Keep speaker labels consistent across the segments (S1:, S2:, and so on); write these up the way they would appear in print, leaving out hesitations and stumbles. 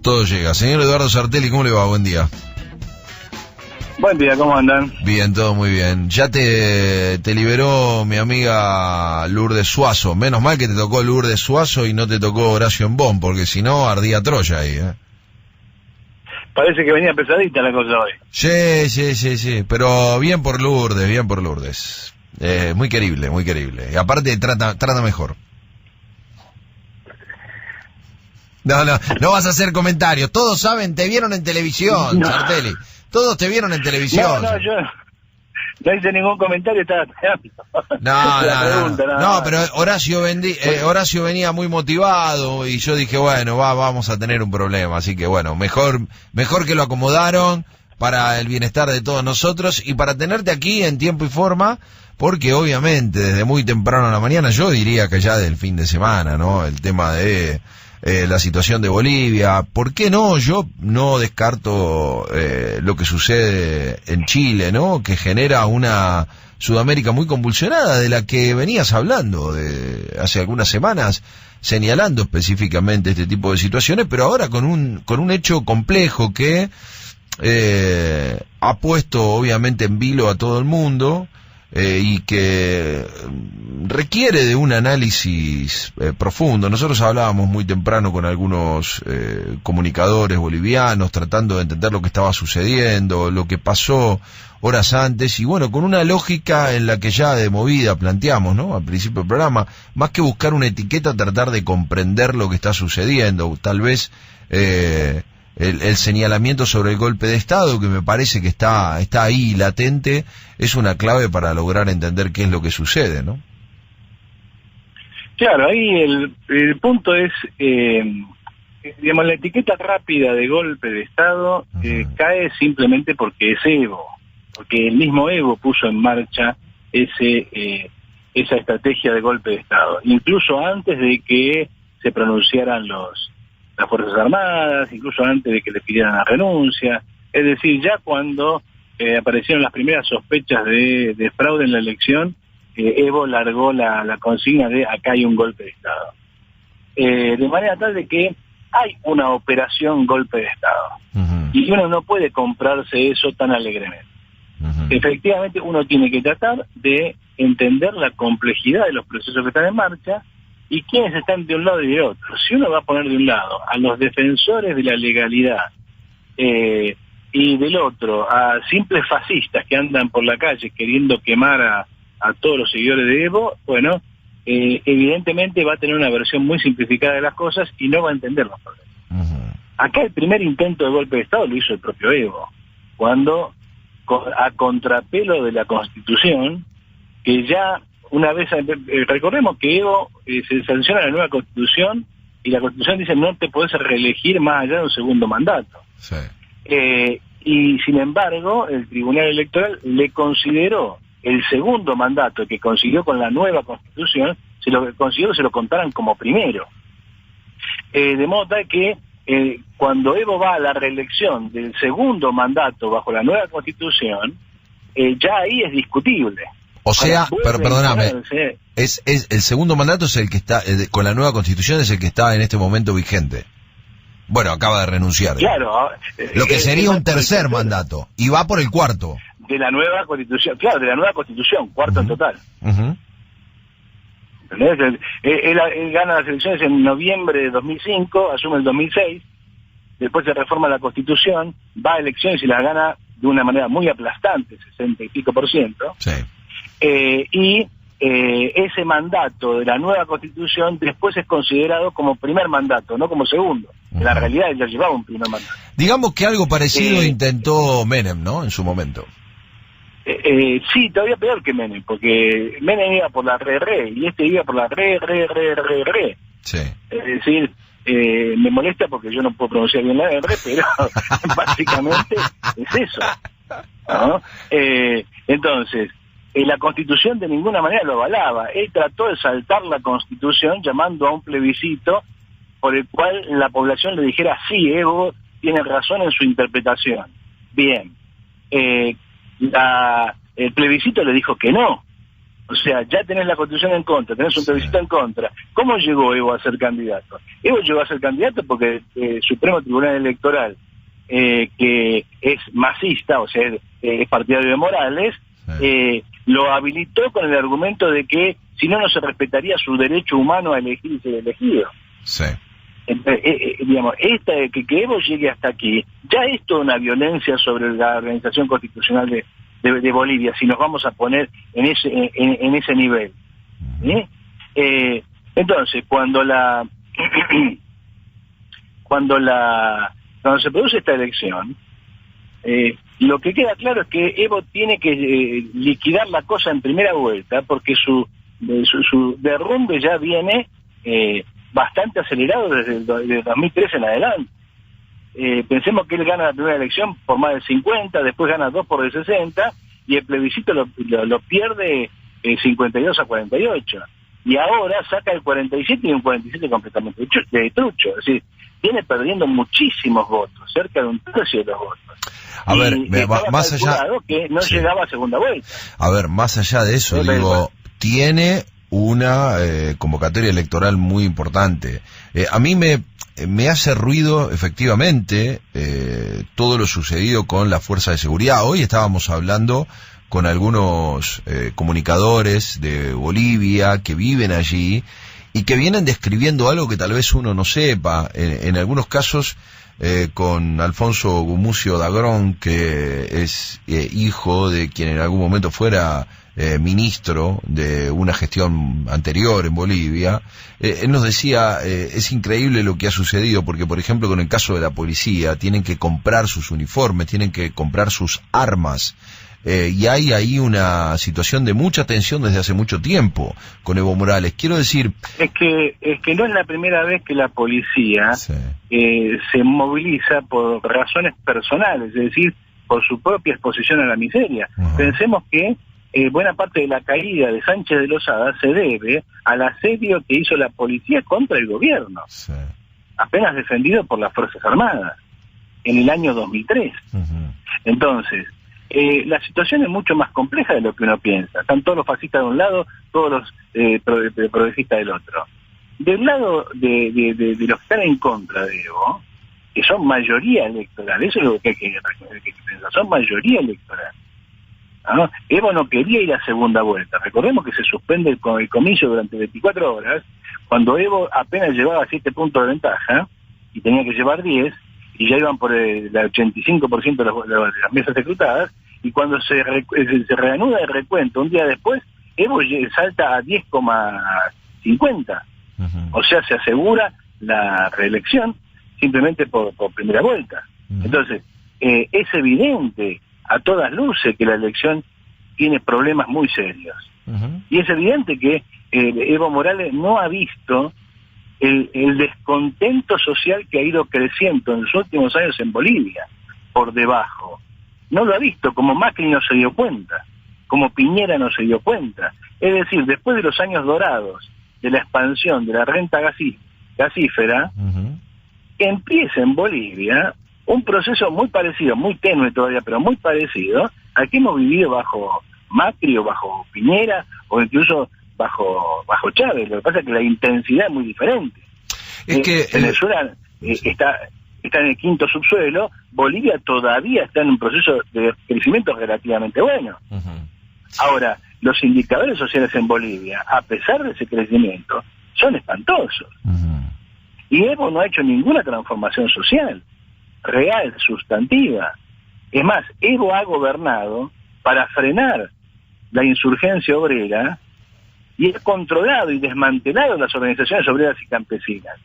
S1: todo llega. Señor Eduardo Sartelli, ¿cómo le va? Buen día.
S2: Buen día, ¿cómo andan?
S1: Bien, todo muy bien. Ya te liberó mi amiga Lourdes Suazo. Menos mal que te tocó Lourdes Suazo y no te tocó Horacio Embón, porque si no, ardía Troya ahí, ¿eh?
S2: Parece que venía pesadita la cosa hoy.
S1: Sí. Pero bien por Lourdes, bien por Lourdes. Muy querible, muy querible. Y aparte trata mejor. No vas a hacer comentarios. Todos saben, te vieron en televisión, Sartelli. Todos te vieron en televisión.
S2: Yo no hice ningún comentario, estaba esperando.
S1: No, pero Horacio venía muy motivado y yo dije, bueno, vamos a tener un problema. Así que bueno, mejor que lo acomodaron para el bienestar de todos nosotros y para tenerte aquí en tiempo y forma, porque obviamente desde muy temprano en la mañana, yo diría que ya del fin de semana, ¿no? El tema de la situación de Bolivia, ¿por qué no? Yo no descarto lo que sucede en Chile, ¿no? Que genera una Sudamérica muy convulsionada, de la que venías hablando de hace algunas semanas, señalando específicamente este tipo de situaciones, pero ahora con un hecho complejo que ha puesto obviamente en vilo a todo el mundo. Y que requiere de un análisis profundo. Nosotros hablábamos muy temprano con algunos comunicadores bolivianos tratando de entender lo que estaba sucediendo, lo que pasó horas antes, y bueno, con una lógica en la que ya de movida planteamos, ¿no? Al principio del programa, más que buscar una etiqueta, tratar de comprender lo que está sucediendo. Tal vez el señalamiento sobre el golpe de Estado, que me parece que está ahí latente, es una clave para lograr entender qué es lo que sucede, ¿no?
S2: Claro, ahí el punto es, digamos, la etiqueta rápida de golpe de Estado cae simplemente porque es Evo, porque el mismo Evo puso en marcha esa estrategia de golpe de Estado, incluso antes de que se pronunciaran las Fuerzas Armadas, incluso antes de que le pidieran la renuncia. Es decir, ya cuando aparecieron las primeras sospechas de fraude en la elección, Evo largó la consigna de acá hay un golpe de Estado. De manera tal de que hay una operación golpe de Estado. Y uno no puede comprarse eso tan alegremente. Efectivamente, uno tiene que tratar de entender la complejidad de los procesos que están en marcha y quiénes están de un lado y de otro. Si uno va a poner de un lado a los defensores de la legalidad y del otro a simples fascistas que andan por la calle queriendo quemar a todos los seguidores de Evo, bueno, evidentemente va a tener una versión muy simplificada de las cosas y no va a entender los problemas. Acá el primer intento de golpe de Estado lo hizo el propio Evo, cuando a contrapelo de la Constitución, que ya una vez, recordemos que Evo se sanciona la nueva Constitución y la Constitución dice no te podés reelegir más allá de un segundo mandato. Sí. Y sin embargo, el Tribunal Electoral le consideró el segundo mandato que consiguió con la nueva Constitución, se lo contaran como primero. De modo tal que cuando Evo va a la reelección del segundo mandato bajo la nueva Constitución, ya ahí es discutible.
S1: O sea, perdóname, es el segundo mandato es el que está, con la nueva Constitución es el que está en este momento vigente. Bueno, acaba de renunciar.
S2: Claro.
S1: Lo que sería un tercer mandato, y va por el cuarto.
S2: De la nueva Constitución, claro, de la nueva Constitución, cuarto en total. Él gana las elecciones en noviembre de 2005, asume el 2006, después se reforma la Constitución, va a elecciones y las gana de una manera muy aplastante, 60 y pico %. Sí. Ese mandato de la nueva Constitución después es considerado como primer mandato, no como segundo. En la realidad él ya llevaba un primer mandato.
S1: Digamos que algo parecido intentó Menem, ¿no? En su momento.
S2: Sí, todavía peor que Menem, porque Menem iba por la re, y este iba por la re. Sí. Es decir, me molesta porque yo no puedo pronunciar bien la R, pero básicamente es eso, ¿no? Entonces, la Constitución de ninguna manera lo avalaba. Él trató de saltar la Constitución llamando a un plebiscito por el cual la población le dijera sí, Evo tiene razón en su interpretación. Bien. El plebiscito le dijo que no. O sea, ya tenés la Constitución en contra, tenés un plebiscito en contra. ¿Cómo llegó Evo a ser candidato? Evo llegó a ser candidato porque el Supremo Tribunal Electoral, que es masista, o sea, es partidario de Morales, lo habilitó con el argumento de que si no, no se respetaría su derecho humano a elegir y ser elegido.
S1: Sí.
S2: Digamos, que Evo llegue hasta aquí, ya es toda una violencia sobre la organización constitucional de Bolivia, si nos vamos a poner en ese nivel. Entonces, cuando se produce esta elección, lo que queda claro es que Evo tiene que liquidar la cosa en primera vuelta, porque su derrumbe ya viene bastante acelerado desde 2013 en adelante. Pensemos que él gana la primera elección por más del 50, después gana 2 por el 60, y el plebiscito lo pierde 52 a 48. Y ahora saca el 47 y un 47 completamente trucho. Es decir, viene perdiendo muchísimos votos, cerca de un tercio de los votos.
S1: A ver, más allá
S2: que no llegaba a segunda vuelta.
S1: A ver, más allá de eso, digo, tiene una convocatoria electoral muy importante. A mí me hace ruido, efectivamente, todo lo sucedido con la fuerza de seguridad. Hoy estábamos hablando con algunos comunicadores de Bolivia que viven allí y que vienen describiendo algo que tal vez uno no sepa. En algunos casos, con Alfonso Gumucio Dagrón, que es hijo de quien en algún momento fuera ministro de una gestión anterior en Bolivia, él nos decía, es increíble lo que ha sucedido, porque por ejemplo con el caso de la policía, tienen que comprar sus uniformes, tienen que comprar sus armas, y hay ahí una situación de mucha tensión desde hace mucho tiempo con Evo Morales. Quiero decir... Es
S2: que no es la primera vez que la policía se moviliza por razones personales, es decir, por su propia exposición a la miseria. Pensemos que buena parte de la caída de Sánchez de Lozada se debe al asedio que hizo la policía contra el gobierno, apenas defendido por las Fuerzas Armadas, en el año 2003. Entonces, la situación es mucho más compleja de lo que uno piensa. Están todos los fascistas de un lado, todos los progresistas del otro. Del lado de los que están en contra de Evo, que son mayoría electoral, eso es lo que hay que pensar, son mayoría electoral. ¿No? Evo no quería ir a segunda vuelta. Recordemos que se suspende el comicio durante 24 horas, cuando Evo apenas llevaba 7 puntos de ventaja y tenía que llevar 10, y ya iban por el 85% de las mesas escrutadas, y cuando se reanuda el recuento un día después, Evo salta a 10,50. O sea, se asegura la reelección simplemente por primera vuelta. Entonces, es evidente a todas luces que la elección tiene problemas muy serios. Y es evidente que Evo Morales no ha visto el descontento social que ha ido creciendo en los últimos años en Bolivia, por debajo. No lo ha visto, como Macri no se dio cuenta, como Piñera no se dio cuenta. Es decir, después de los años dorados de la expansión de la renta gasífera, empieza en Bolivia un proceso muy parecido, muy tenue todavía, pero muy parecido al que hemos vivido bajo Macri o bajo Piñera o incluso bajo Chávez. Lo que pasa es que la intensidad es muy diferente.
S1: Es que
S2: Venezuela está en el quinto subsuelo, Bolivia todavía está en un proceso de crecimiento relativamente bueno. Ahora, los indicadores sociales en Bolivia, a pesar de ese crecimiento, son espantosos. Y Evo no ha hecho ninguna transformación social real, sustantiva. Es más, Evo ha gobernado para frenar la insurgencia obrera y ha controlado y desmantelado las organizaciones obreras y campesinas.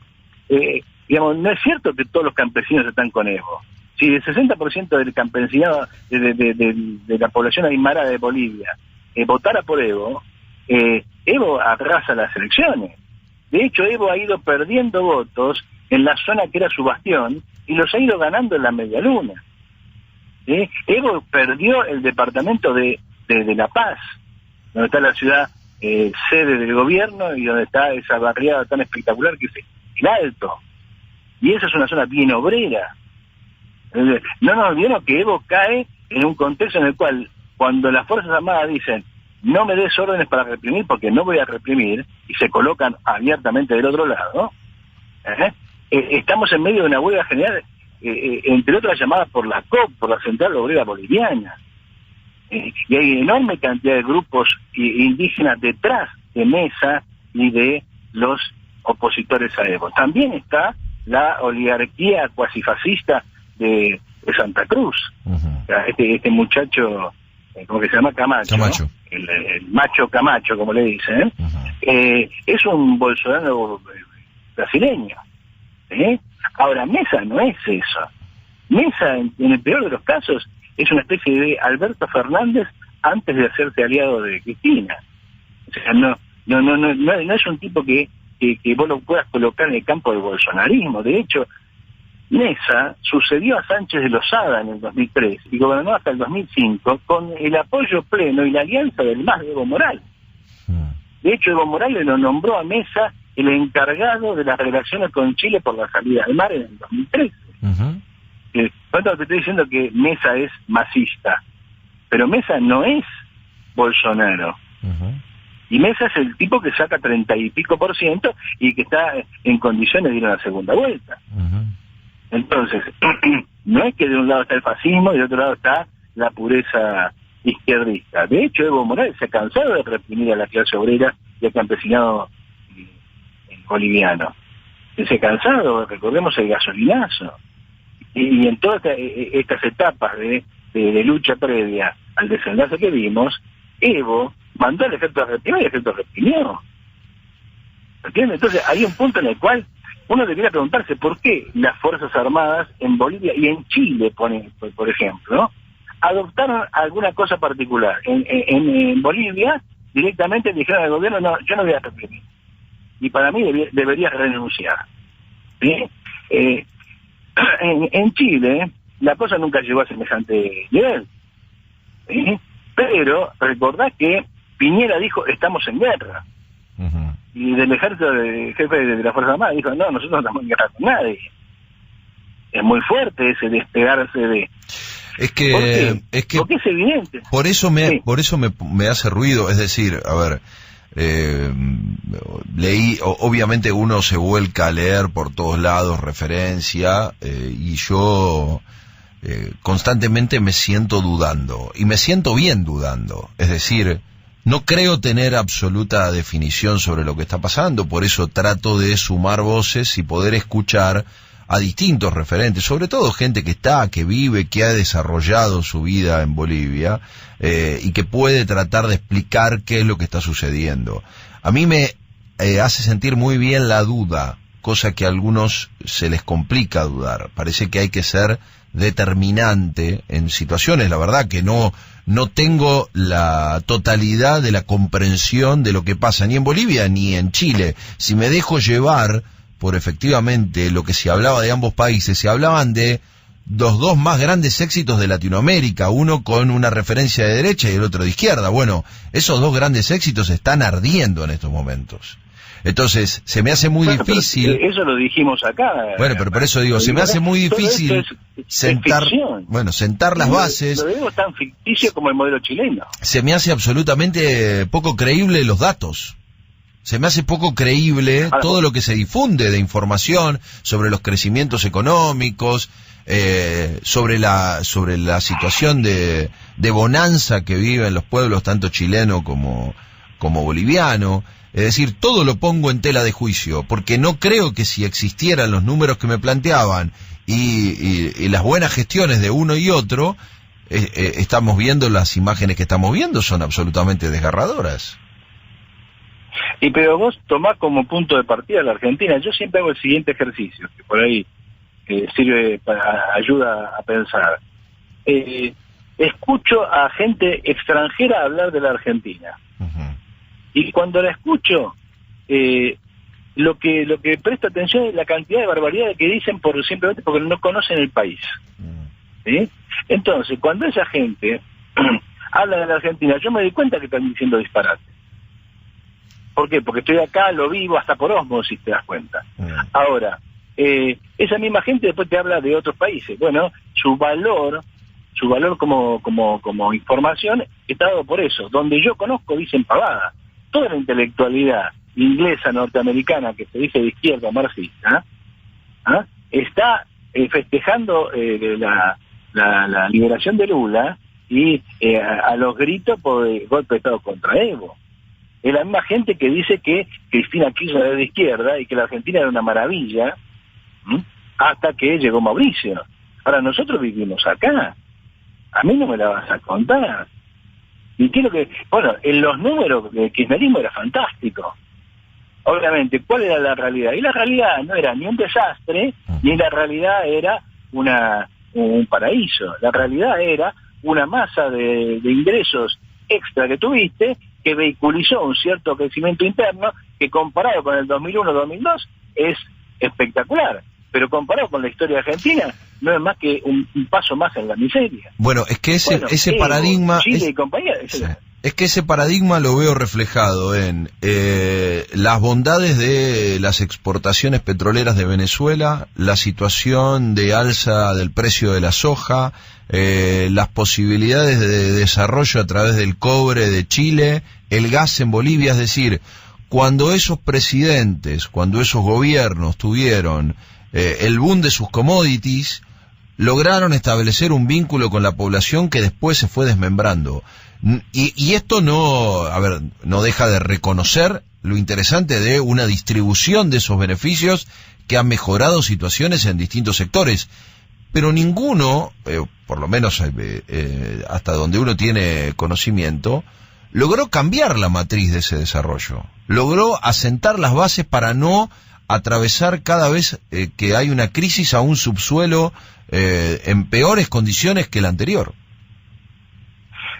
S2: Digamos, no es cierto que todos los campesinos están con Evo. Si el 60% del campesinado de la población aymara de Bolivia votara por Evo, Evo arrasa las elecciones. De hecho, Evo ha ido perdiendo votos en la zona que era su bastión y los ha ido ganando en la media luna. Evo perdió el departamento de La Paz, donde está la ciudad sede del gobierno y donde está esa barriada tan espectacular que es el Alto. Y esa es una zona bien obrera. No nos olvidemos que Evo cae en un contexto en el cual, cuando las Fuerzas Armadas dicen no me des órdenes para reprimir porque no voy a reprimir, y se colocan abiertamente del otro lado, estamos en medio de una huelga general, entre otras llamadas por la COP, por la Central Obrera Boliviana. Y hay enorme cantidad de grupos indígenas detrás de Mesa y de los opositores a Evo. También está la oligarquía cuasifascista de Santa Cruz. Este muchacho, ¿cómo que se llama? Camacho. El macho Camacho, como le dicen. Es un bolsonaro brasileño. Ahora, Mesa no es eso. Mesa, en el peor de los casos, es una especie de Alberto Fernández antes de hacerse aliado de Cristina. O sea, no es un tipo que vos lo puedas colocar en el campo del bolsonarismo. De hecho, Mesa sucedió a Sánchez de Lozada en el 2003 y gobernó hasta el 2005 con el apoyo pleno y la alianza del MAS de Evo Morales. De hecho, Evo Morales lo nombró a Mesa el encargado de las relaciones con Chile por la salida al mar en el 2013. Te estoy diciendo que Mesa es masista, pero Mesa no es Bolsonaro. Y Mesa es el tipo que saca 30 y pico % y que está en condiciones de ir a la segunda vuelta. Entonces, no es que de un lado está el fascismo y de otro lado está la pureza izquierdista. De hecho, Evo Morales se ha cansado de reprimir a la clase obrera y al campesinado boliviano. Se ha cansado, recordemos el gasolinazo. Y en todas estas etapas de lucha previa al desenlace que vimos, Evo mandó al ejército a reprimir y el ejército reprimió. ¿Entiendes? Entonces hay un punto en el cual uno debería preguntarse por qué las Fuerzas Armadas en Bolivia y en Chile, por ejemplo, ¿no?, adoptaron alguna cosa particular. En Bolivia directamente dijeron al gobierno, no, yo no voy a reprimir. Y para mí debería renunciar. ¿Sí? En Chile la cosa nunca llegó a semejante nivel. ¿Sí? Pero recordá que Piñera dijo, estamos en guerra. Y del ejército, jefe de la Fuerza Armada, dijo, no, nosotros no estamos en guerra con nadie. Es muy fuerte ese despegarse de...
S1: Es que
S2: porque es evidente.
S1: Por eso me hace ruido, es decir, a ver, leí, obviamente uno se vuelca a leer por todos lados referencia, y yo constantemente me siento dudando, y me siento bien dudando, es decir, no creo tener absoluta definición sobre lo que está pasando, por eso trato de sumar voces y poder escuchar a distintos referentes, sobre todo gente que vive, que ha desarrollado su vida en Bolivia, y que puede tratar de explicar qué es lo que está sucediendo. A mí me hace sentir muy bien la duda, cosa que a algunos se les complica dudar. Parece que hay que ser determinante en situaciones, la verdad que no tengo la totalidad de la comprensión de lo que pasa ni en Bolivia ni en Chile. Si me dejo llevar por efectivamente lo que se hablaba de ambos países, se hablaban de los dos más grandes éxitos de Latinoamérica, uno con una referencia de derecha y el otro de izquierda. Bueno, esos dos grandes éxitos están ardiendo en estos momentos. Entonces, se me hace muy difícil...
S2: Eso lo dijimos acá.
S1: Bueno, pero por eso digo, se me hace muy difícil sentar las bases.
S2: Lo digo tan ficticio como el modelo chileno.
S1: Se me hace absolutamente poco creíble los datos. Se me hace poco creíble todo lo que se difunde de información sobre los crecimientos económicos, sobre la situación de bonanza que viven los pueblos, tanto chileno como boliviano. Es decir, todo lo pongo en tela de juicio, porque no creo que si existieran los números que me planteaban y las buenas gestiones de uno y otro, estamos viendo las imágenes que estamos viendo, son absolutamente desgarradoras.
S2: Pero vos tomás como punto de partida la Argentina. Yo siempre hago el siguiente ejercicio, que por ahí sirve para ayuda a pensar. Escucho a gente extranjera hablar de la Argentina. Y cuando la escucho, lo que presta atención es la cantidad de barbaridades que dicen simplemente porque no conocen el país. ¿Sí? Entonces, cuando esa gente habla de la Argentina, yo me doy cuenta que están diciendo disparate. ¿Por qué? Porque estoy acá, lo vivo hasta por osmosis, te das cuenta. Ahora, esa misma gente después te habla de otros países. Bueno, su valor su valor como información está dado por eso. Donde yo conozco dicen pavada. Toda la intelectualidad inglesa, norteamericana, que se dice de izquierda marxista, está festejando la liberación de Lula y a los gritos por el golpe de Estado contra Evo. Es la misma gente que dice que Cristina Kirchner era de izquierda y que la Argentina era una maravilla, hasta que llegó Mauricio. Ahora, nosotros vivimos acá. A mí no me la vas a contar. Y quiero que... Bueno, en los números el kirchnerismo era fantástico. Obviamente, ¿cuál era la realidad? Y la realidad no era ni un desastre, ni la realidad era un paraíso. La realidad era una masa de ingresos extra que tuviste, que vehiculizó un cierto crecimiento interno, que comparado con el 2001-2002 es espectacular. Pero comparado con la historia argentina, no es más que un paso más en la miseria.
S1: Bueno, es que ese paradigma...
S2: Chile y compañía...
S1: Es que ese paradigma lo veo reflejado en las bondades de las exportaciones petroleras de Venezuela, la situación de alza del precio de la soja, las posibilidades de desarrollo a través del cobre de Chile, el gas en Bolivia. Es decir, cuando esos presidentes, cuando esos gobiernos tuvieron el boom de sus commodities, lograron establecer un vínculo con la población que después se fue desmembrando. Y esto no deja de reconocer lo interesante de una distribución de esos beneficios que han mejorado situaciones en distintos sectores. Pero ninguno, por lo menos hasta donde uno tiene conocimiento, logró cambiar la matriz de ese desarrollo. Logró asentar las bases para no atravesar cada vez que hay una crisis a un subsuelo en peores condiciones que la anterior.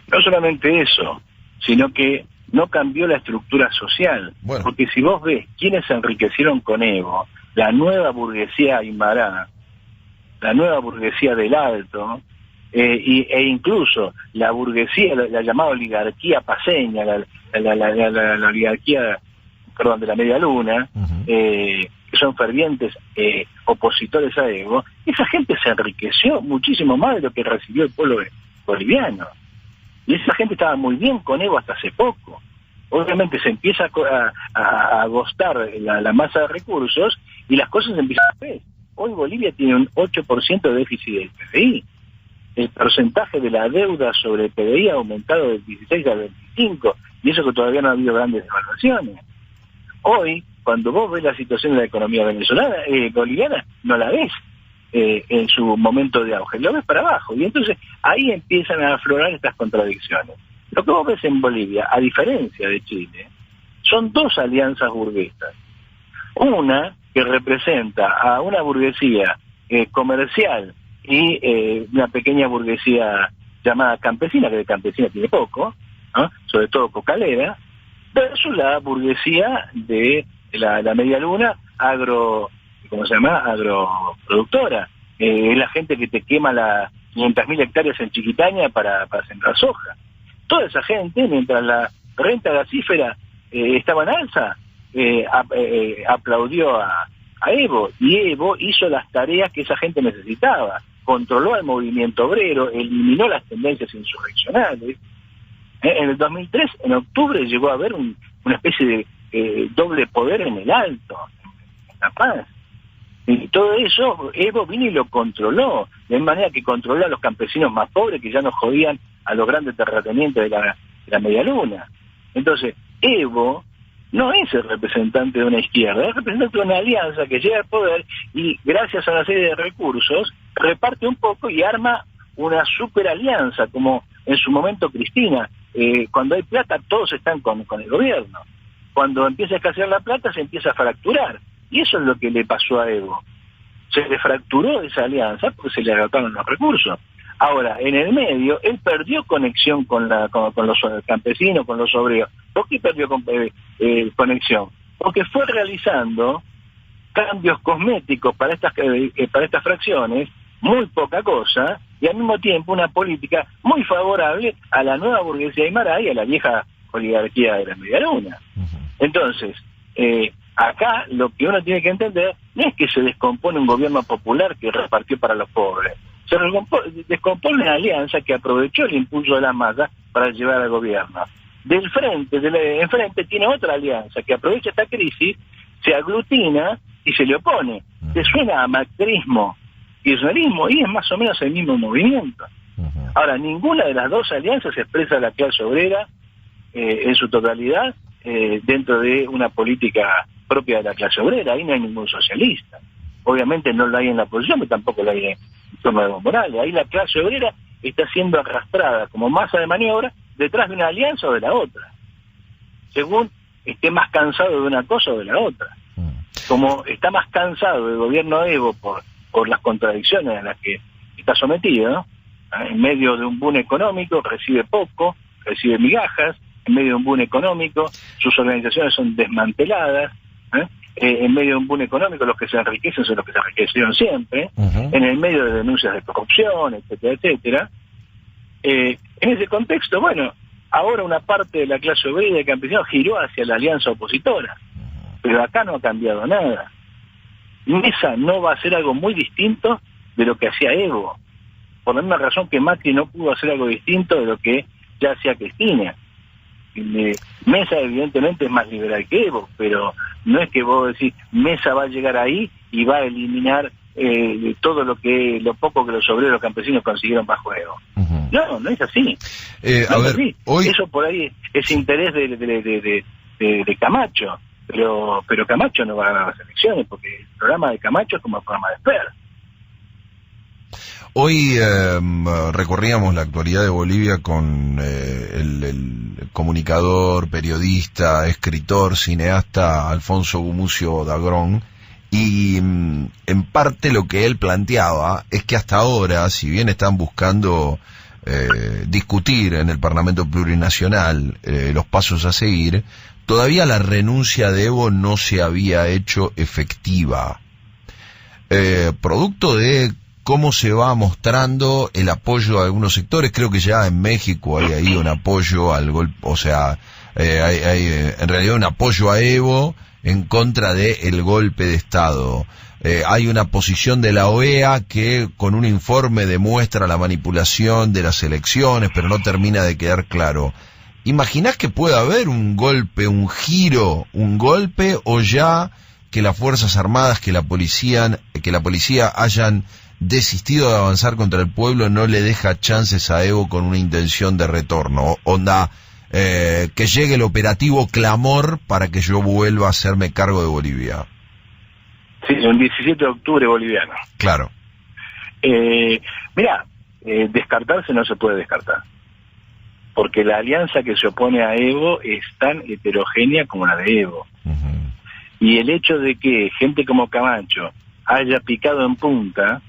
S2: No solamente eso, sino que no cambió la estructura social. Bueno. Porque si vos ves quiénes se enriquecieron con Evo, la nueva burguesía aymara, la nueva burguesía del Alto, e incluso la burguesía, la llamada oligarquía paceña, la oligarquía, perdón, de la Media Luna, que son fervientes opositores a Evo, esa gente se enriqueció muchísimo más de lo que recibió el pueblo boliviano. Y esa gente estaba muy bien con Evo hasta hace poco. Obviamente se empieza a agostar la masa de recursos y las cosas empiezan a ver. Hoy Bolivia tiene un 8% de déficit del PBI. El porcentaje de la deuda sobre el PBI ha aumentado del 16 al 25, y eso que todavía no ha habido grandes devaluaciones. Hoy, cuando vos ves la situación de la economía venezolana, boliviana, no la ves en su momento de auge, lo ves para abajo, y entonces ahí empiezan a aflorar estas contradicciones. Lo que vos ves en Bolivia, a diferencia de Chile, son dos alianzas burguesas. Una que representa a una burguesía comercial y una pequeña burguesía llamada campesina, que de campesina tiene poco, ¿no? Sobre todo cocalera, versus la burguesía de la Media Luna agroproductora. Es la gente que te quema las 500.000 hectáreas en Chiquitaña para sembrar soja. Toda esa gente, mientras la renta gasífera estaba en alza, aplaudió a Evo, y Evo hizo las tareas que esa gente necesitaba, controló el movimiento obrero, eliminó las tendencias insurreccionales. En el 2003, en octubre, llegó a haber una especie de doble poder en el Alto, en La Paz. Y todo eso Evo vino y lo controló, de manera que controló a los campesinos más pobres que ya no jodían a los grandes terratenientes de la Media Luna. Entonces, Evo no es el representante de una izquierda, es el representante de una alianza que llega al poder y gracias a una serie de recursos reparte un poco y arma una super alianza, como en su momento Cristina. Cuando hay plata todos están con el gobierno. Cuando empieza a escasear la plata se empieza a fracturar. Y eso es lo que le pasó a Evo. Se le fracturó esa alianza porque se le agotaron los recursos. Ahora, en el medio, él perdió conexión con los campesinos, con los obreros. ¿Por qué perdió conexión? Porque fue realizando cambios cosméticos para estas fracciones, muy poca cosa, y al mismo tiempo una política muy favorable a la nueva burguesía aymara y a la vieja oligarquía de la Media Luna. Entonces, acá lo que uno tiene que entender no es que se descompone un gobierno popular que repartió para los pobres, se descompone la alianza que aprovechó el impulso de la masa para llevar al gobierno. Enfrente tiene otra alianza que aprovecha esta crisis, se aglutina y se le opone. ¿Te suena a macrismo, kirchnerismo? Y es más o menos el mismo movimiento. Ahora, ninguna de las dos alianzas expresa la clase obrera en su totalidad dentro de una política propia de la clase obrera. Ahí no hay ningún socialista. Obviamente no lo hay en la oposición, pero tampoco lo hay en torno a Evo Morales. Ahí la clase obrera está siendo arrastrada como masa de maniobra detrás de una alianza o de la otra, según esté más cansado de una cosa o de la otra. Como está más cansado del gobierno de Evo por las contradicciones a las que está sometido, ¿no? En medio de un boom económico recibe poco, recibe migajas, en medio de un boom económico sus organizaciones son desmanteladas, en medio de un boom económico los que se enriquecen son los que se enriquecieron siempre, en el medio de denuncias de corrupción, etcétera, etcétera. En ese contexto, bueno, ahora una parte de la clase obrera y campesina giró hacia la alianza opositora, pero acá no ha cambiado nada. Mesa no va a hacer algo muy distinto de lo que hacía Evo, por la misma razón que Macri no pudo hacer algo distinto de lo que ya hacía Cristina. Mesa evidentemente es más liberal que Evo, pero no es que vos decís Mesa va a llegar ahí y va a eliminar todo lo poco que los obreros campesinos consiguieron bajo Evo. No es así.
S1: Hoy...
S2: Eso por ahí es interés de Camacho, pero Camacho no va a ganar las elecciones porque el programa de Camacho es como el programa de Esper.
S1: Hoy recorríamos la actualidad de Bolivia con el comunicador, periodista, escritor, cineasta Alfonso Gumucio Dagrón, y en parte lo que él planteaba es que hasta ahora, si bien están buscando discutir en el Parlamento Plurinacional los pasos a seguir, todavía la renuncia de Evo no se había hecho efectiva, producto de cómo se va mostrando el apoyo a algunos sectores. Creo que ya en México hay ahí un apoyo al golpe, o sea, hay en realidad un apoyo a Evo en contra del golpe de Estado. Hay una posición de la OEA que con un informe demuestra la manipulación de las elecciones, pero no termina de quedar claro. ¿Imaginás que pueda haber un golpe, un giro, un golpe, o ya que las Fuerzas Armadas, que la policía hayan desistido de avanzar contra el pueblo no le deja chances a Evo con una intención de retorno? Onda, que llegue el operativo Clamor para que yo vuelva a hacerme cargo de Bolivia.
S2: Sí, un 17 de octubre boliviano.
S1: Claro.
S2: Mirá, descartarse no se puede descartar, porque la alianza que se opone a Evo es tan heterogénea como la de Evo. Y el hecho de que gente como Camacho haya picado en punta,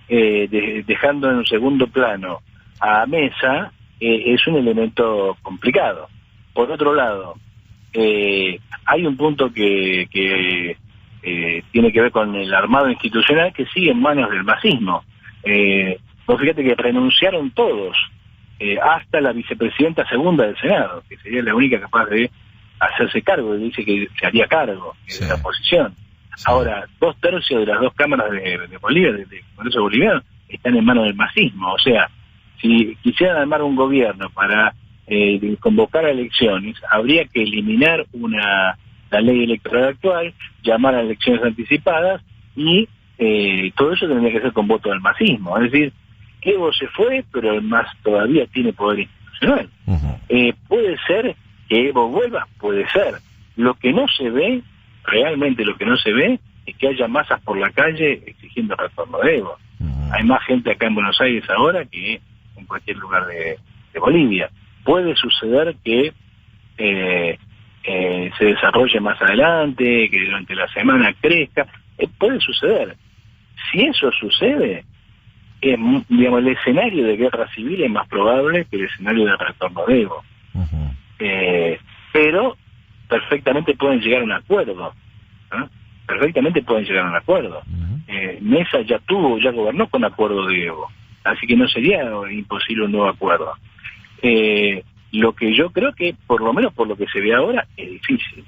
S2: dejando en un segundo plano a Mesa, es un elemento complicado. Por otro lado, hay un punto que tiene que ver con el armado institucional que sigue en manos del masismo. Vos fíjate que renunciaron todos, hasta la vicepresidenta segunda del Senado, que sería la única capaz de hacerse cargo, y dice que se haría cargo de la oposición. Sí. Ahora, 2/3 de las dos cámaras de Bolivia, del Congreso boliviano, están en manos del masismo. O sea, si quisieran armar un gobierno para convocar a elecciones, habría que eliminar la ley electoral actual, llamar a elecciones anticipadas, y todo eso tendría que ser con voto del masismo. Es decir, Evo se fue, pero el MAS todavía tiene poder institucional. Puede ser que Evo vuelva, puede ser. Lo que no se ve, realmente lo que no se ve, es que haya masas por la calle exigiendo el retorno de Evo. Hay más gente acá en Buenos Aires ahora que en cualquier lugar de Bolivia. Puede suceder que se desarrolle más adelante, que durante la semana crezca. Puede suceder. Si eso sucede, digamos, el escenario de guerra civil es más probable que el escenario de retorno de Evo. Pero perfectamente pueden llegar a un acuerdo, ¿no? Perfectamente pueden llegar a un acuerdo. Mesa ya gobernó con acuerdo de Evo, así que no sería imposible un nuevo acuerdo. Lo que yo creo que, por lo menos por lo que se ve ahora, es difícil.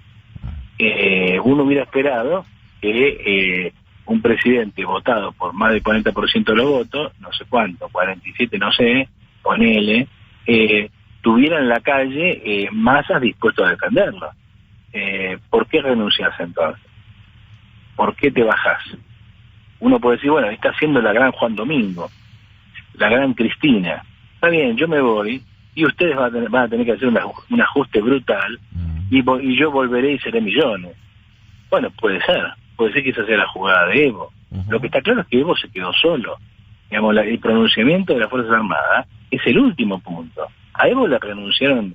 S2: Uno hubiera esperado que un presidente votado por más del 40% de los votos, no sé cuánto, 47, no sé, ponele, tuviera en la calle masas dispuestos a defenderlo. ¿Por qué renuncias entonces? ¿Por qué te bajás? Uno puede decir, bueno, está haciendo la gran Juan Domingo, la gran Cristina. Está bien, yo me voy y ustedes van a tener que hacer un ajuste brutal y yo volveré y seré millones. Bueno, puede ser que esa sea la jugada de Evo. Lo que está claro es que Evo se quedó solo. Digamos, el pronunciamiento de las Fuerzas Armadas es el último punto. A Evo le renunciaron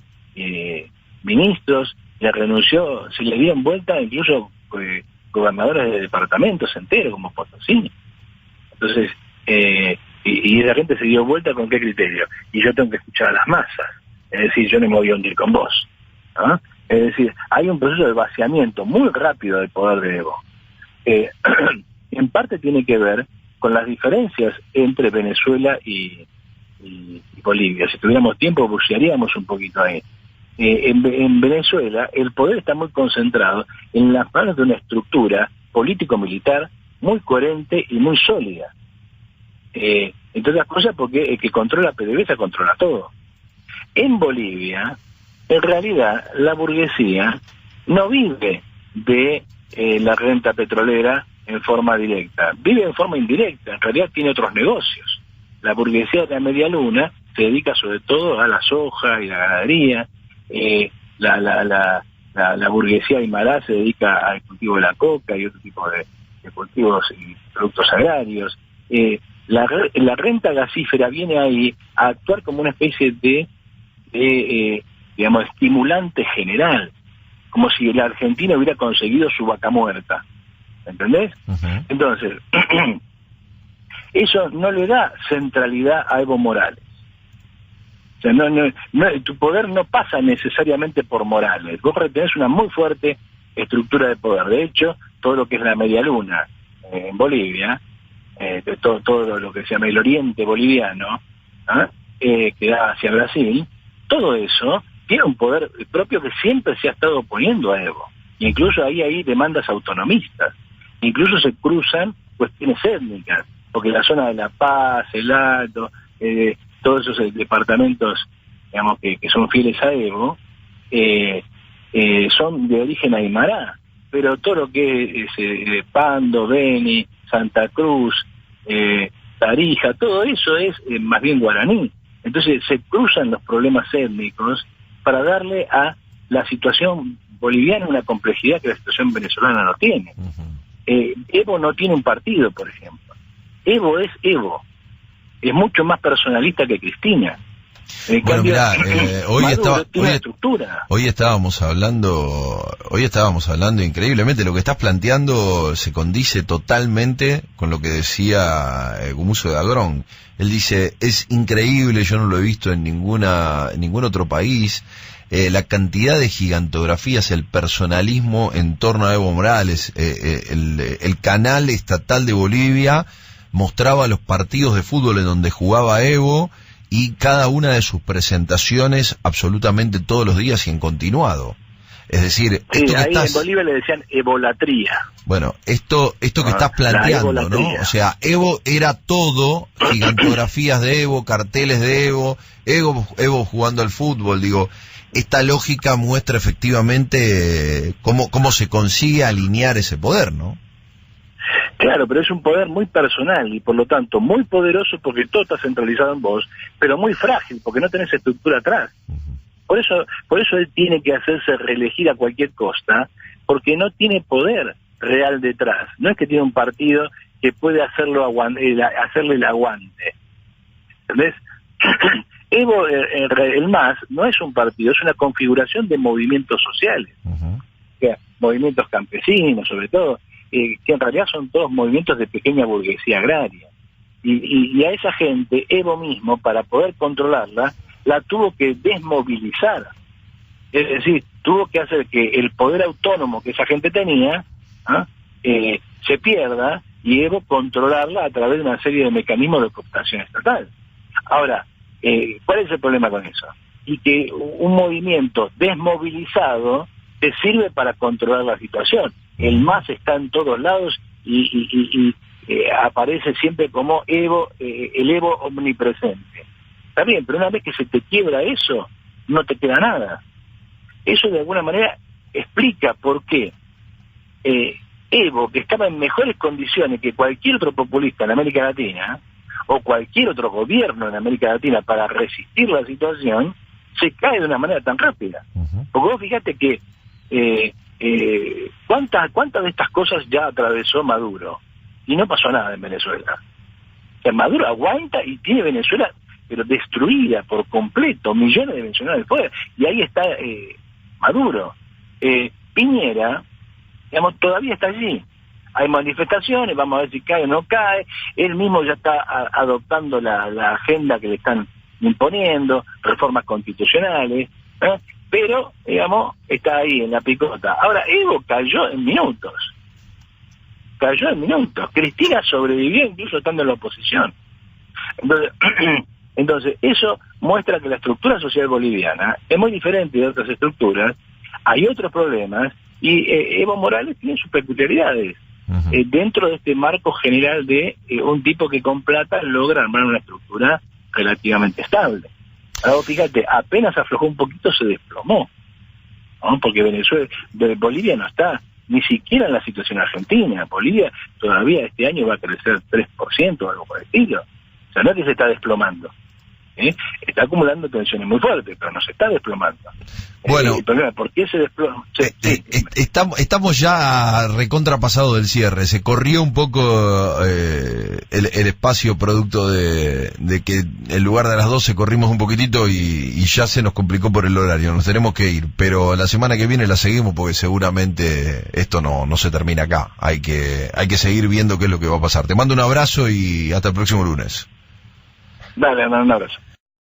S2: ministros, se le dieron vuelta incluso gobernadores de departamentos enteros, como Potosí. Entonces, y esa gente se dio vuelta ¿con qué criterio? Y yo tengo que escuchar a las masas. Es decir, yo no me voy a hundir con vos. ¿Ah? Es decir, hay un proceso de vaciamiento muy rápido del poder de Evo. En parte tiene que ver con las diferencias entre Venezuela y Bolivia. Si tuviéramos tiempo, bucearíamos un poquito ahí. En Venezuela, el poder está muy concentrado en las manos de una estructura político-militar muy coherente y muy sólida. Entre otras cosas, porque el que controla PDVSA controla todo. En Bolivia, en realidad, la burguesía no vive de la renta petrolera en forma directa, vive en forma indirecta, en realidad tiene otros negocios. La burguesía de la media luna se dedica sobre todo a la soja y la ganadería, la burguesía aymara se dedica al cultivo de la coca y otro tipo de cultivos y productos agrarios. La renta gasífera viene ahí a actuar como una especie de digamos, estimulante general, como si la Argentina hubiera conseguido su vaca muerta, ¿entendés? Uh-huh. Entonces, eso no le da centralidad a Evo Morales. O sea, tu poder no pasa necesariamente por Morales. Vos tenés una muy fuerte estructura de poder. De hecho, todo lo que es la media luna en Bolivia, todo lo que se llama el oriente boliviano, que da hacia Brasil, todo eso tiene un poder propio que siempre se ha estado oponiendo a Evo. Incluso hay demandas autonomistas. Incluso se cruzan cuestiones étnicas, porque la zona de La Paz, el Alto, todos esos departamentos, digamos, que son fieles a Evo, son de origen aymara, pero todo lo que es Pando, Beni, Santa Cruz, Tarija, todo eso es más bien guaraní. Entonces se cruzan los problemas étnicos para darle a la situación boliviana una complejidad que la situación venezolana no tiene. Uh-huh. Evo no tiene un partido, por ejemplo. Evo es Evo. Es mucho más personalista que Cristina.
S1: Bueno, mirá, hoy estábamos hablando increíblemente, lo que estás planteando se condice totalmente con lo que decía Gumuzo de Agrón. Él dice, es increíble, yo no lo he visto en ningún otro país, la cantidad de gigantografías, el personalismo en torno a Evo Morales. El canal estatal de Bolivia mostraba los partidos de fútbol en donde jugaba Evo, y cada una de sus presentaciones absolutamente todos los días y en continuado. Es decir,
S2: sí, esto que ahí en Bolivia le decían evolatría.
S1: Bueno, esto que estás planteando, ¿no? O sea, Evo era todo, gigantografías de Evo, carteles de Evo jugando al fútbol, digo, esta lógica muestra efectivamente cómo se consigue alinear ese poder, ¿no?
S2: Claro, pero es un poder muy personal y por lo tanto muy poderoso porque todo está centralizado en vos, pero muy frágil porque no tenés estructura atrás. Por eso él tiene que hacerse reelegir a cualquier costa, porque no tiene poder real detrás. No es que tiene un partido que puede hacerle el aguante. ¿Entendés? Evo, el MAS, no es un partido, es una configuración de movimientos sociales. Uh-huh. Movimientos campesinos, sobre todo, que en realidad son todos movimientos de pequeña burguesía agraria. Y a esa gente, Evo mismo, para poder controlarla, la tuvo que desmovilizar. Es decir, tuvo que hacer que el poder autónomo que esa gente tenía se pierda y Evo controlarla a través de una serie de mecanismos de cooptación estatal. Ahora, ¿cuál es el problema con eso? Y que un movimiento desmovilizado te sirve para controlar la situación. El MAS está en todos lados aparece siempre como Evo, el Evo omnipresente. Está bien, pero una vez que se te quiebra eso, no te queda nada. Eso de alguna manera explica por qué Evo, que estaba en mejores condiciones que cualquier otro populista en América Latina, o cualquier otro gobierno en América Latina para resistir la situación, se cae de una manera tan rápida. Porque vos fíjate que ¿cuántas de estas cosas ya atravesó Maduro? Y no pasó nada en Venezuela. O sea, Maduro aguanta y tiene Venezuela pero destruida por completo, millones de venezolanos del poder. Y ahí está Maduro. Piñera, digamos, todavía está allí. Hay manifestaciones, vamos a ver si cae o no cae. Él mismo ya está adoptando la agenda que le están imponiendo, reformas constitucionales, pero, digamos, está ahí en la picota. Ahora, Evo cayó en minutos. Cristina sobrevivió incluso estando en la oposición. Entonces, eso muestra que la estructura social boliviana es muy diferente de otras estructuras, hay otros problemas, y Evo Morales tiene sus peculiaridades. Dentro de este marco general de un tipo que con plata logra armar una estructura relativamente estable. Ahora, fíjate, apenas aflojó un poquito, se desplomó, ¿no? Porque Bolivia no está ni siquiera en la situación argentina. Bolivia todavía este año va a crecer 3% o algo por el estilo. O sea, no es que se está desplomando. Está acumulando tensiones muy fuertes, pero no se está desplomando.
S1: Bueno,
S2: el problema, ¿por qué se desploma?
S1: Estamos ya recontrapasado del cierre. Se corrió un poco el espacio producto de que en lugar de las 12 corrimos un poquitito y ya se nos complicó por el horario. Nos tenemos que ir, pero la semana que viene la seguimos porque seguramente esto no se termina acá. Hay que seguir viendo qué es lo que va a pasar. Te mando un abrazo y hasta el próximo lunes.
S2: Dale, un abrazo.